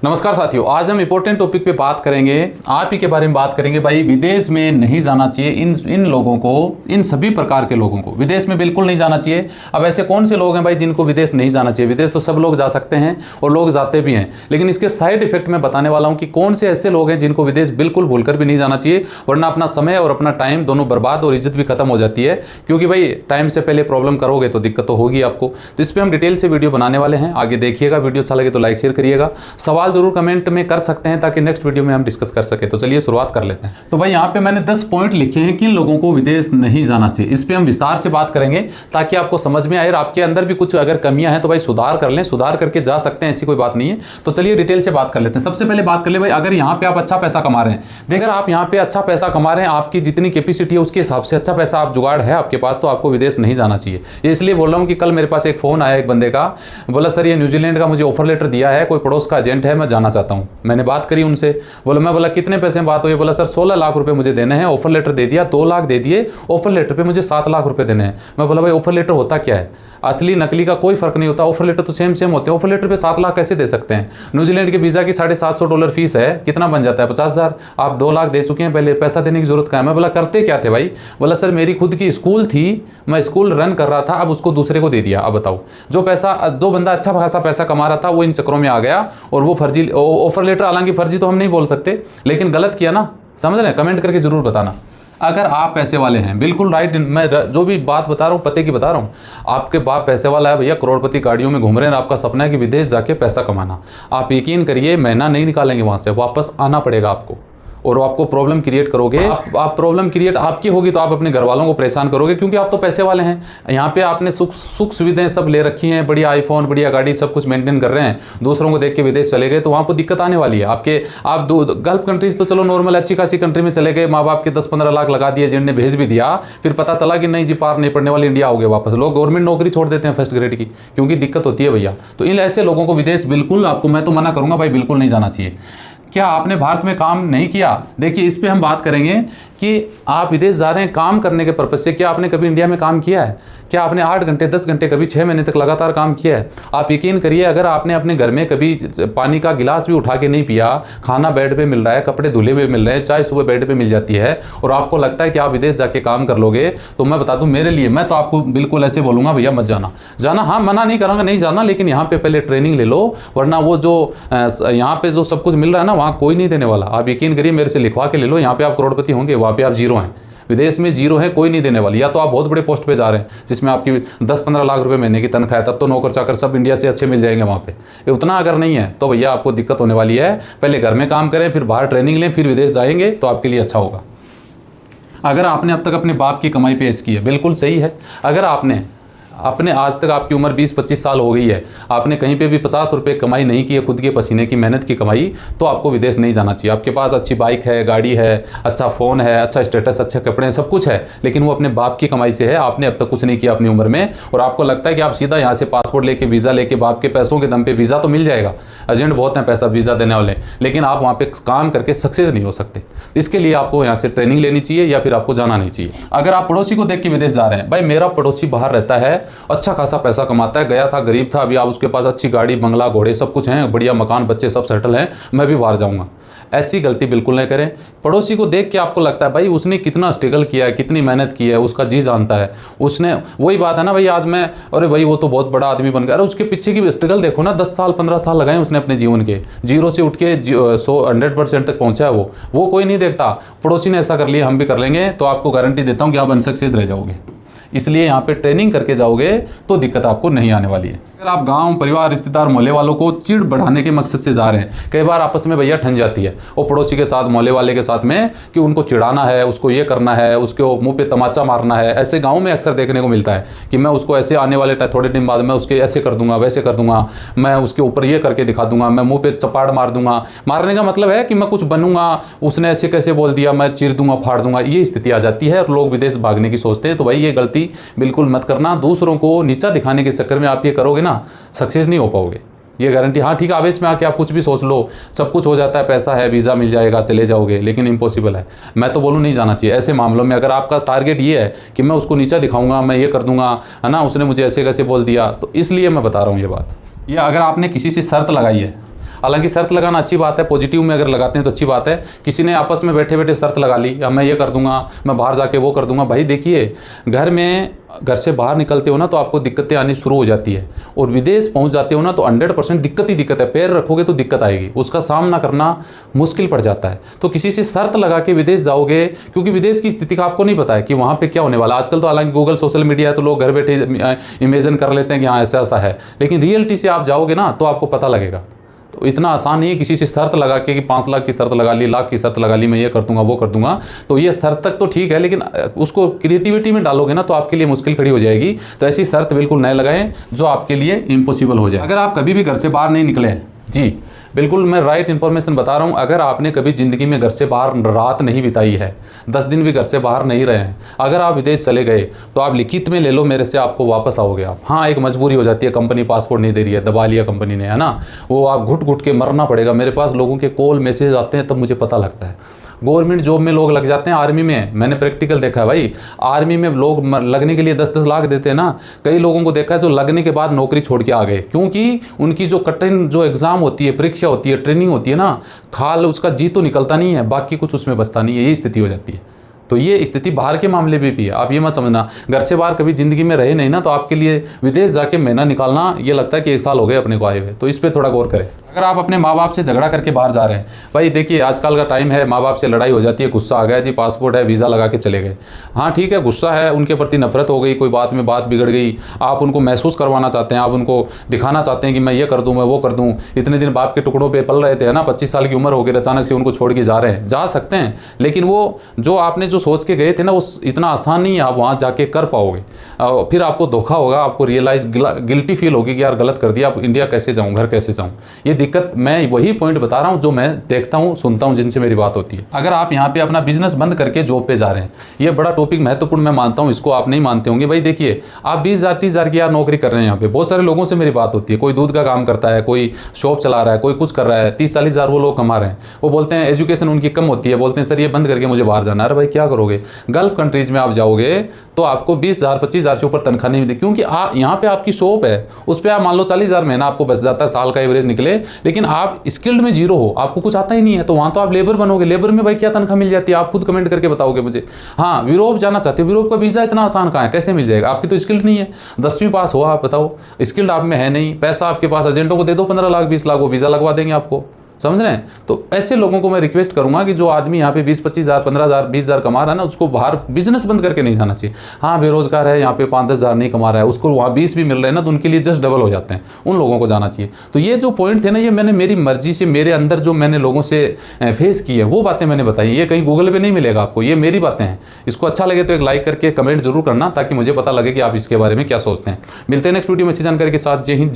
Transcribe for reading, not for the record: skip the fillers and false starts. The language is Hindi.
नमस्कार साथियों, आज हम इंपॉर्टेंट टॉपिक पे बात करेंगे। आप ही के बारे में बात करेंगे। भाई, विदेश में नहीं जाना चाहिए इन लोगों को, इन सभी प्रकार के लोगों को विदेश में बिल्कुल नहीं जाना चाहिए। अब ऐसे कौन से लोग हैं भाई जिनको विदेश नहीं जाना चाहिए? विदेश तो सब लोग जा सकते हैं और लोग जाते भी हैं, लेकिन इसके साइड इफेक्ट मैं बताने वाला हूँ कि कौन से ऐसे लोग हैं जिनको विदेश बिल्कुल भूलकर भी नहीं जाना चाहिए, वरना अपना समय और अपना टाइम दोनों बर्बाद और इज्जत भी खत्म हो जाती है। क्योंकि भाई टाइम से पहले प्रॉब्लम करोगे तो दिक्कत तो होगी आपको। तो इस पर हम डिटेल से वीडियो बनाने वाले हैं, आगे देखिएगा। वीडियो अच्छा लगे तो लाइक शेयर करिएगा, सवाल जरूर कमेंट में कर सकते हैं ताकि नेक्स्ट वीडियो में हम डिस्कस कर सके। तो चलिए शुरुआत कर लेते हैं। तो भाई यहाँ पे मैंने 10 पॉइंट लिखे हैं किन लोगों को विदेश नहीं जाना चाहिए। इस पे हम विस्तार से बात करेंगे ताकि आपको समझ में आए और आपके अंदर भी कुछ अगर कमियां हैं तो भाई सुधार कर लें, सुधार करके जा सकते हैं, ऐसी कोई बात नहीं है। तो चलिए डिटेल से बात कर लेते हैं। सबसे पहले बात कर ले भाई, अगर यहाँ पे आप अच्छा पैसा कमा रहे हैं, देखकर आप यहाँ पे अच्छा पैसा कमा रहे हैं, आपकी जितनी कैपेसिटी है उसके हिसाब से अच्छा पैसा आप जुगाड़ है आपके पास, तो आपको विदेश नहीं जाना चाहिए। ये इसलिए बोल रहा हूँ कि कल मेरे पास एक फोन आया एक बंदे का, बोला सर ये न्यूजीलैंड का मुझे ऑफर लेटर दिया है, कोई पड़ोस का एजेंट है, मैं जाना चाहता हूँ। मैंने बात करी उनसे, मैं बोला कितने पैसे में बात हुई? बोला सर 16 लाख रुपए मुझे देने हैं। ऑफर लेटर दे दिया, 2 लाख दे दिए, ऑफर लेटर पे मुझे 7 लाख रुपए देने हैं। मैं बोला भाई ऑफर लेटर होता क्या है? असली नकली का कोई फर्क नहीं होता, ऑफर लेटर तो सेम होते हैं। ऑफर लेटर पे 7 लाख कैसे दे सकते हैं? न्यूजीलैंड के वीजा की $750 फीस है, कितना बन जाता है? 50,000। आप 2 लाख दे चुके हैं, पहले पैसा देने की जरूरत क्या है? मैं बोला करते क्या थे भाई? बोला सर मेरी खुद की स्कूल थी, मैं स्कूल रन कर रहा था, अब उसको दूसरे को दे दिया। अब बताओ, जो बंदा अच्छा खासा पैसा कमा रहा था वो इन चक्करों में आ गया और वो फर्जी ऑफर लेटर, हालांकि फर्जी तो हम नहीं बोल सकते, लेकिन गलत किया ना। समझ रहे हैं? कमेंट करके जरूर बताना अगर आप पैसे वाले हैं। बिल्कुल राइट, मैं जो भी बात बता रहा हूँ पते की बता रहा हूँ। आपके बाप पैसे वाला है भैया, करोड़पति गाड़ियों में घूम रहे हैं, आपका सपना है कि विदेश जाके पैसा कमाना। आप यकीन करिए महीना नहीं निकालेंगे, वहाँ से वापस आना पड़ेगा आपको, और आपको प्रॉब्लम क्रिएट करोगे। आप प्रॉब्लम क्रिएट आपकी होगी तो आप अपने घर वालों को परेशान करोगे, क्योंकि आप तो पैसे वाले हैं। यहाँ पे आपने सुख सुविधाएं सब ले रखी हैं, बढ़िया आईफोन, बढ़िया गाड़ी, सब कुछ मेंटेन कर रहे हैं। दूसरों को देख के विदेश चले गए तो वहाँ पर दिक्कत आने वाली है आपके। आप गल्फ कंट्रीज तो चलो नॉर्मल अच्छी खासी कंट्री में चले गए, माँ बाप के 10-15 लाख लगा दिए, जिनने भेज भी दिया, फिर पता चला कि नहीं जी पार नहीं पड़ने वाली, इंडिया हो गए वापस। लोग गवर्नमेंट नौकरी छोड़ देते हैं फर्स्ट ग्रेड की, क्योंकि दिक्कत होती है भैया। तो इन ऐसे लोगों को विदेश बिल्कुल, आपको मैं तो मना करूँगा भाई, बिल्कुल नहीं जाना चाहिए। क्या आपने भारत में काम नहीं किया? देखिए इस पे हम बात करेंगे कि आप विदेश जा रहे हैं काम करने के पर्पज से। क्या आपने कभी इंडिया में काम किया है? क्या आपने 8 घंटे 10 घंटे कभी 6 महीने तक लगातार काम किया है? आप यकीन करिए, अगर आपने अपने घर में कभी पानी का गिलास भी उठा के नहीं पिया, खाना बेड पे मिल रहा है, कपड़े धुले हुए मिल रहे हैं, चाय सुबह बेड पे मिल जाती है, और आपको लगता है कि आप विदेश जाके काम कर लोगे, तो मैं बता दूं मेरे लिए, मैं तो आपको बिल्कुल ऐसे बोलूँगा भैया मत जाना। हाँ, मना नहीं करूँगा नहीं जाना, लेकिन यहाँ पे पहले ट्रेनिंग ले लो, वरना वो जो यहाँ पे जो सब कुछ मिल रहा है ना, वहाँ कोई नहीं देने वाला। आप यकीन करिए, मेरे से लिखवा के ले लो, यहाँ पे आप करोड़पति होंगे, वहाँ पे आप जीरो हैं। विदेश में जीरो है, कोई नहीं देने वाली। या तो आप बहुत बड़े पोस्ट पे जा रहे हैं जिसमें आपकी 10-15 लाख रुपए महीने की तनख्वाह है, तब तो नौकर चाकर सब इंडिया से अच्छे मिल जाएंगे वहाँ पे। उतना अगर नहीं है तो भैया आपको दिक्कत होने वाली है। पहले घर में काम करें, फिर बाहर ट्रेनिंग लें, फिर विदेश जाएंगे तो आपके लिए अच्छा होगा। अगर आपने अब तक अपने बाप की कमाई पेश की है, बिल्कुल सही है। अगर आपने अपने आज तक, आपकी उम्र 20-25 साल हो गई है, आपने कहीं पे भी 50 रुपये कमाई नहीं की है, खुद के पसीने की मेहनत की कमाई, तो आपको विदेश नहीं जाना चाहिए। आपके पास अच्छी बाइक है, गाड़ी है, अच्छा फ़ोन है, अच्छा स्टेटस, अच्छे कपड़े हैं, सब कुछ है, लेकिन वो अपने बाप की कमाई से है। आपने अब तक कुछ नहीं किया अपनी उम्र में, और आपको लगता है कि आप सीधा यहाँ से पासपोर्ट लेके, वीज़ा लेके, बाप के पैसों के दम पे वीज़ा तो मिल जाएगा, एजेंट बहुत हैं पैसा वीज़ा देने वाले, लेकिन आप वहाँ पे काम करके सक्सेस नहीं हो सकते। इसके लिए आपको यहाँ से ट्रेनिंग लेनी चाहिए या फिर आपको जाना नहीं चाहिए। अगर आप पड़ोसी को देख के विदेश जा रहे हैं, भाई मेरा पड़ोसी बाहर रहता है, अच्छा खासा पैसा कमाता है, गया था गरीब था, अभी आप उसके पास अच्छी गाड़ी, बंगला, घोड़े सब कुछ हैं, बढ़िया मकान, बच्चे सब सेटल हैं, मैं भी बाहर जाऊंगा। ऐसी गलती बिल्कुल नहीं करें। पड़ोसी को देख के आपको लगता है भाई उसने कितना स्ट्रगल किया है, कितनी मेहनत की है, उसका जी जानता है उसने। वही बात है ना भाई, आज मैं, अरे भाई वो तो बहुत बड़ा आदमी बन गया, अरे उसके पीछे की स्ट्रगल देखो ना, 10 साल 15 साल लगाए उसने अपने जीवन के, जीरो से उठ के 100% तक पहुंचा है वो कोई नहीं देखता। पड़ोसी ने ऐसा कर लिया, हम भी कर लेंगे, तो आपको गारंटी देता हूँ कि आप अनसक्सेस रह जाओगे। इसलिए यहाँ पे ट्रेनिंग करके जाओगे तो दिक्कत आपको नहीं आने वाली है। अगर आप गांव, परिवार, रिश्तेदार, मोहल्ले वालों को चिढ़ बढ़ाने के मकसद से जा रहे हैं, कई बार आपस में भैया ठन जाती है वो पड़ोसी के साथ, मोहल्ले वाले के साथ में, कि उनको चिढ़ाना है, उसको ये करना है, उसके मुंह पे तमाचा मारना है। ऐसे गाँव में अक्सर देखने को मिलता है कि मैं उसको ऐसे आने वाले थोड़े दिन बाद मैं उसके ऐसे कर दूंगा, वैसे कर दूंगा, मैं उसके ऊपर ये करके दिखा दूंगा, मैं मुँह पे चपाड़ मार दूंगा। मारने का मतलब है कि मैं कुछ बनूंगा, उसने ऐसे कैसे बोल दिया, मैं चीर दूंगा, फाड़ दूंगा, ये स्थिति आ जाती है और लोग विदेश भागने की सोचते हैं। तो भाई ये गलती बिल्कुल मत करना। दूसरों को नीचा दिखाने के चक्कर में आप ये करोगे ना, सक्सेस नहीं हो पाओगे, ये गारंटी। हाँ ठीक है, आवेश में आके आप कुछ भी सोच लो, सब कुछ हो जाता है, पैसा है, वीज़ा मिल जाएगा, चले जाओगे, लेकिन इम्पॉसिबल है। मैं तो बोलूँ नहीं जाना चाहिए ऐसे मामलों में। अगर आपका टारगेट ये है कि मैं उसको नीचा दिखाऊंगा, मैं ये कर दूंगा, है ना, उसने मुझे ऐसे कैसे बोल दिया, तो इसलिए मैं बता रहा हूँ ये बात। या अगर आपने किसी से शर्त लगाई है, हालांकि शर्त लगाना अच्छी बात है, पॉजिटिव में अगर लगाते हैं तो अच्छी बात है। किसी ने आपस में बैठे बैठे शर्त लगा ली, अब मैं ये कर दूंगा, मैं बाहर जाके वो कर दूंगा। भाई देखिए, घर से बाहर निकलते हो ना तो आपको दिक्कतें आनी शुरू हो जाती है, और विदेश पहुंच जाते हो ना तो 100% दिक्कत ही दिक्कत है। पैर रखोगे तो दिक्कत आएगी, उसका सामना करना मुश्किल पड़ जाता है। तो किसी से शर्त लगा के विदेश जाओगे, क्योंकि विदेश की स्थिति का आपको नहीं पता है कि वहाँ पे क्या होने वाला। आजकल तो हालांकि गूगल सोशल मीडिया है तो लोग घर बैठे इमेजिन कर लेते हैं कि हाँ ऐसा ऐसा है, लेकिन रियलिटी से आप जाओगे ना तो आपको पता लगेगा। तो इतना आसान नहीं है किसी से शर्त लगा के कि 5 लाख की शर्त लगा ली, लाख की शर्त लगा ली, मैं ये कर दूंगा वो कर दूंगा। तो ये शर्त तक तो ठीक है, लेकिन उसको क्रिएटिविटी में डालोगे ना तो आपके लिए मुश्किल खड़ी हो जाएगी। तो ऐसी शर्त बिल्कुल न लगाएं जो आपके लिए इम्पॉसिबल हो जाए। अगर आप कभी भी घर से बाहर नहीं निकले, जी बिल्कुल मैं राइट इन्फॉर्मेशन बता रहा हूँ, अगर आपने कभी ज़िंदगी में घर से बाहर रात नहीं बिताई है, 10 दिन भी घर से बाहर नहीं रहे हैं, अगर आप विदेश चले गए तो आप लिखित में ले लो मेरे से, आपको वापस आओगे आप। हाँ, एक मजबूरी हो जाती है, कंपनी पासपोर्ट नहीं दे रही है, दबा लिया कंपनी ने, है ना, वो आप घुट घुट के मरना पड़ेगा। मेरे पास लोगों के कॉल मैसेज आते हैं तब मुझे पता लगता है। गवर्नमेंट जॉब में लोग लग जाते हैं, आर्मी में मैंने प्रैक्टिकल देखा है भाई, आर्मी में लोग लगने के लिए 10-10 लाख देते हैं ना। कई लोगों को देखा है जो लगने के बाद नौकरी छोड़ के आ गए, क्योंकि उनकी जो कठिन जो एग्ज़ाम होती है, परीक्षा होती है, ट्रेनिंग होती है ना, खाल उसका जी तो निकलता नहीं है, बाकी कुछ उसमें बचता नहीं है, यही स्थिति हो जाती है। तो ये स्थिति बाहर के मामले में भी है, आप ये मत समझना। घर से बाहर कभी ज़िंदगी में रहे नहीं ना तो आपके लिए विदेश जाके महीना निकालना ये लगता है कि 1 साल हो गए अपने को आए हुए। तो इस पर थोड़ा गौर करें। अगर आप अपने माँ बाप से झगड़ा करके बाहर जा रहे हैं, भाई देखिए आजकल का टाइम है, माँ बाप से लड़ाई हो जाती है, गुस्सा आ गया जी, पासपोर्ट है, वीज़ा लगा के चले गए। हाँ ठीक है, गुस्सा है, उनके प्रति नफरत हो गई, कोई बात में बात बिगड़ गई, आप उनको महसूस करवाना चाहते हैं, आप उनको दिखाना चाहते हैं कि मैं ये कर दूँ, मैं वो कर दूँ। इतने दिन बाप के टुकड़ों पर पल रहे थे ना, 25 साल की उम्र हो गई, अचानक से उनको छोड़ के जा रहे हैं, जा सकते हैं, लेकिन वो जो आपने जो सोच के गए थे ना उस इतना आसान नहीं है आप वहाँ जाके कर पाओगे। फिर आपको धोखा होगा, आपको रियलाइज गिल्टी फील होगी कि यार गलत कर दिया, अब इंडिया कैसे जाऊँ, घर कैसे जाऊँ। ये दिक्कत, मैं वही पॉइंट बता रहा हूँ जो मैं देखता हूँ, सुनता हूँ, जिनसे मेरी बात होती है। अगर आप यहाँ पे अपना बिजनेस बंद करके जॉब पे जा रहे हैं, ये बड़ा टॉपिक महत्वपूर्ण मैं मानता हूँ, इसको आप नहीं मानते होंगे। भाई देखिए, आप 20,000-30,000 की यार नौकरी कर रहे हैं यहाँ पे, बहुत सारे लोगों से मेरी बात होती है, कोई दूध का काम करता है, कोई शॉप चला रहा है, कोई कुछ कर रहा है, 30-40,000 वो लोग कमा रहे हैं। वो बोलते हैं एजुकेशन उनकी कम होती है, बोलते हैं सर ये बंद करके मुझे बाहर जाना है। अरे भाई क्या करोगे, गल्फ कंट्रीज में आप जाओगे तो आपको 20,000-25,000 से ऊपर तनख्वाह नहीं मिलती, क्योंकि आप यहाँ पे आपकी शॉप है, उस पर आप मान लो 40,000 महीना आपको बच जाता है, साल का एवरेज निकले, लेकिन आप स्किल्ड में जीरो हो, आपको कुछ आता ही नहीं है, तो वहाँ तो आप लेबर बनोगे। लेबर में भाई क्या तनख्वाह मिल जाती है, आप खुद कमेंट करके बताओगे मुझे। हाँ, यूरोप जाना चाहते हो, यूरोप का वीज़ा इतना आसान कहाँ है, कैसे मिल जाएगा, आपकी तो स्किल्ड नहीं है, 10वीं पास हो, आप बताओ, स्किल्ड आप में है नहीं, पैसा आपके पास, एजेंटों को दे दो 15 लाख 20 लाख, वो वीज़ा लगवा देंगे आपको, समझ रहे हैं। तो ऐसे लोगों को मैं रिक्वेस्ट करूंगा कि जो आदमी यहाँ पे 20-25,000 15,000 20,000 कमा रहा है ना, उसको बाहर बिजनेस बंद करके नहीं जाना चाहिए। हाँ, बेरोजगार है यहाँ पे 5-10,000 नहीं कमा रहा है, उसको वहाँ 20 भी मिल रहे हैं ना, तो उनके लिए जस्ट डबल हो जाते हैं, उन लोगों को जाना चाहिए। तो ये जो पॉइंट थे ना, ये मैंने मेरी मर्जी से, मेरे अंदर जो मैंने लोगों से फेस की है वो बातें मैंने बताई, ये कहीं गूगल पर नहीं मिलेगा आपको, ये मेरी बातें हैं। इसको अच्छा लगे तो एक लाइक करके कमेंट जरूर करना, ताकि मुझे पता लगे कि आप इसके बारे में क्या सोचते हैं। मिलते हैं नेक्स्ट वीडियो में अच्छी जानकारी के साथ। जय हिंद, जय